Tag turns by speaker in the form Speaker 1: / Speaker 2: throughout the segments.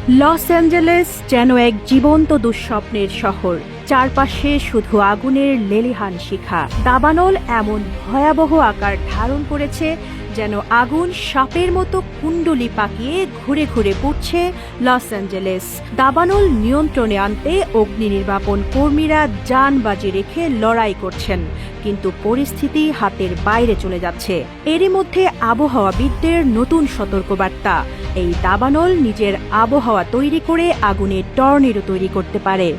Speaker 1: Los Angeles যেন এক জীবন্ত দুঃস্বপ্নের শহর। চারপাশে শুধু আগুনের লেলিহান শিখা। দাবানল এমন ভয়াবহ আকার ধারণ করেছে যেন আগুন সাপের মতো কুণ্ডলি পাকিয়ে ঘুরে ঘুরে পড়ছে লস অ্যাঞ্জেলেস। দাবানল নিয়ন্ত্রণে আনতে অগ্নি নির্বাপন কর্মীরা জান বাজি রেখে লড়াই করছেন, কিন্তু পরিস্থিতি হাতের বাইরে চলে যাচ্ছে। এরই মধ্যে আবহাওয়াবিদদের নতুন সতর্কবার্তা, এই দাবানল নিজের আবহাওয়া তৈরি করে আগুনের টর্নেডো তৈরি করতে পারে।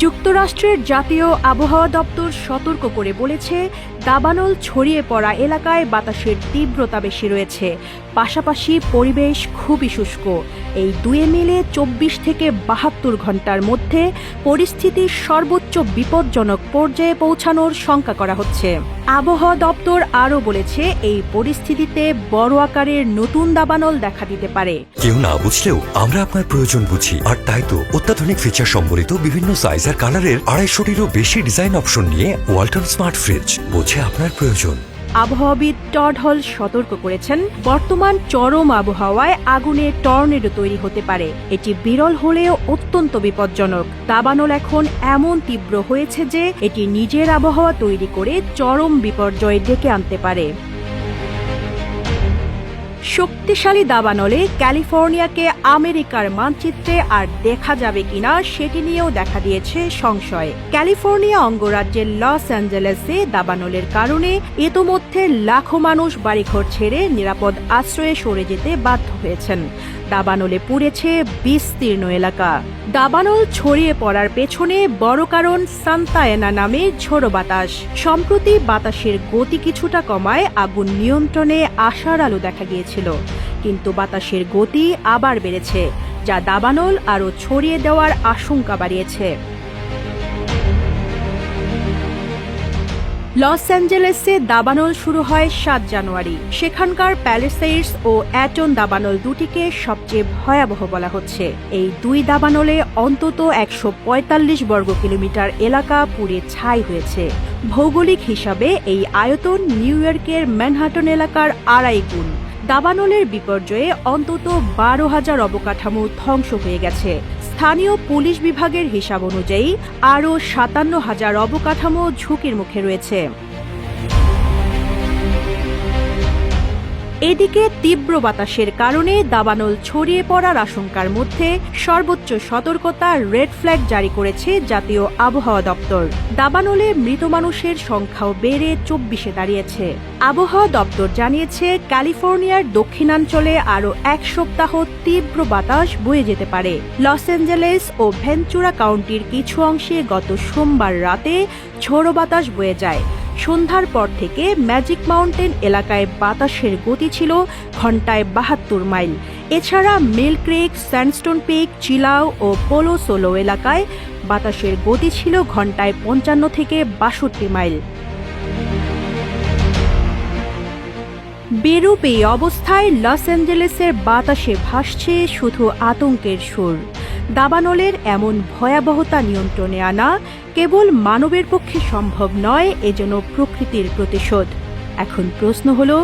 Speaker 1: যুক্তরাষ্ট্রের জাতীয় আবহাওয়া দপ্তর সতর্ক করে বলেছে, দাবানল ছড়িয়ে পড়া এলাকায় বাতাসের তীব্রতা বেশি রয়েছে, পাশাপাশি পরিবেশ খুবই শুষ্ক। এই দুয়ে মিলে ২৪ থেকে ৭২ ঘন্টার মধ্যে পরিস্থিতির সর্বোচ্চ বিপজ্জনক পর্যায়ে পৌঁছানোর শঙ্কা করা হচ্ছে। আবহাওয়া দপ্তর আরও বলেছে, এই পরিস্থিতিতে বড় আকারের নতুন দাবানল দেখা দিতে পারে।
Speaker 2: কেউ না বুঝলেও আমরা আপনার প্রয়োজন বুঝি, আর তাই তো অত্যাধুনিক ফিচার সম্বলিত বিভিন্ন সাইজ আর কালারের ২৫০টিরও বেশি ডিজাইন অপশন নিয়ে ওয়ালটন স্মার্ট ফ্রিজ বোঝে আপনার প্রয়োজন।
Speaker 1: আবহাওয়াবিদ টড হল সতর্ক করেছেন, বর্তমান চরম আবহাওয়ায় আগুনে টর্নেডো তৈরি হতে পারে। এটি বিরল হলেও অত্যন্ত বিপজ্জনক। দাবানল এখন এমন তীব্র হয়েছে যে এটি নিজের আবহাওয়া তৈরি করে চরম বিপর্যয় ডেকে আনতে পারে। শক্তিশালী দাবানলে ক্যালিফোর্নিয়াকে আমেরিকার মানচিত্রে আর দেখা যাবে কিনা সেটি নিয়েও দেখা দিয়েছে সংশয়। ক্যালিফোর্নিয়া অঙ্গরাজ্যের লস অ্যাঞ্জেলেসে দাবানলের কারণে ইতোমধ্যে লাখো মানুষ বাড়িঘর ছেড়ে নিরাপদ আশ্রয়ে সরে যেতে বাধ্য হয়েছেন। দাবানলে পুড়েছে বিস্তীর্ণ এলাকা। দাবানল ছড়িয়ে পড়ার পেছনে বড় কারণ সান্তা এনা নামে ঝোড়ো বাতাস। সম্প্রতি বাতাসের গতি কিছুটা কমায় আগুন নিয়ন্ত্রণে আসার আলো দেখা গিয়েছিল, কিন্তু বাতাসের গতি আবার বেড়েছে, যা দাবানল আরও ছড়িয়ে দেওয়ার আশঙ্কা বাড়িয়েছে। লস অ্যাঞ্জেলেসে দাবানল শুরু হয় ৭ জানুয়ারি। সেখানকার প্যালিসেডস ও অ্যাটন দাবানল দুটিকে সবচেয়ে ভয়াবহ বলা হচ্ছে। এই দুই দাবানলে অন্তত ১৪৫ বর্গ কিলোমিটার এলাকা পুড়ে ছাই হয়েছে। ভৌগোলিক হিসাবে এই আয়তন নিউ ইয়র্কের ম্যানহাটন এলাকার ২.৫ গুণ। দাবানলের বিপর্যয়ে অন্তত ১২,০০০ অবকাঠামো ধ্বংস হয়ে গেছে। স্থানীয় পুলিশ বিভাগের হিসাব অনুযায়ী আরও ৫৭,০০০ অবকাঠামো ঝুঁকির মুখে রয়েছে। এদিকে তীব্র বাতাসের কারণে দাবানল ছড়িয়ে পড়ার আশঙ্কার মধ্যে সর্বোচ্চ সতর্কতা রেড ফ্ল্যাগ জারি করেছে জাতীয় আবহাওয়া দপ্তর। দাবানলে মৃত মানুষের সংখ্যাও বেড়ে ২৪-এ দাঁড়িয়েছে। আবহাওয়া দপ্তর জানিয়েছে, ক্যালিফোর্নিয়ার দক্ষিণাঞ্চলে আরও ১ সপ্তাহ তীব্র বাতাস বয়ে যেতে পারে। লস অ্যাঞ্জেলেস ও ভেঞ্চুরা কাউন্টির কিছু অংশে গত সোমবার রাতে ঝোড়ো বাতাস বয়ে যায়। সন্ধ্যার পর থেকে ম্যাজিক মাউন্টেন এলাকায় বাতাসের গতি ছিল ঘন্টায় ৭২ মাইল। এছাড়া মিল ক্রিক, স্যান্ডস্টোন পিক, চিলাও ও পোলো সোলো এলাকায় বাতাসের গতি ছিল ঘন্টায় ৫৫ থেকে ৬২ মাইল। বেরুপ এই অবস্থায় লস অ্যাঞ্জেলেসের বাতাসে ভাসছে শুধু আতঙ্কের সুর। দাবানলের এমন ভয়াবহতা নিয়ন্ত্রণে আনা কেবল মানবের পক্ষে সম্ভব নয়, এজন্য প্রকৃতির প্রতিশোধ। এখন প্রশ্ন হলো,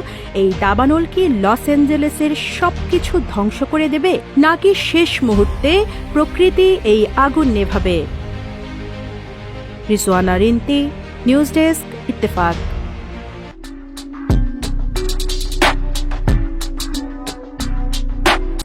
Speaker 1: এই দাবানল কি লস অ্যাঞ্জেলেসের সবকিছু ধ্বংস করে দেবে, নাকি শেষ মুহূর্তে প্রকৃতি এই আগুন নেভাবে? Rizwana Rinti, news desk, Ittefaq.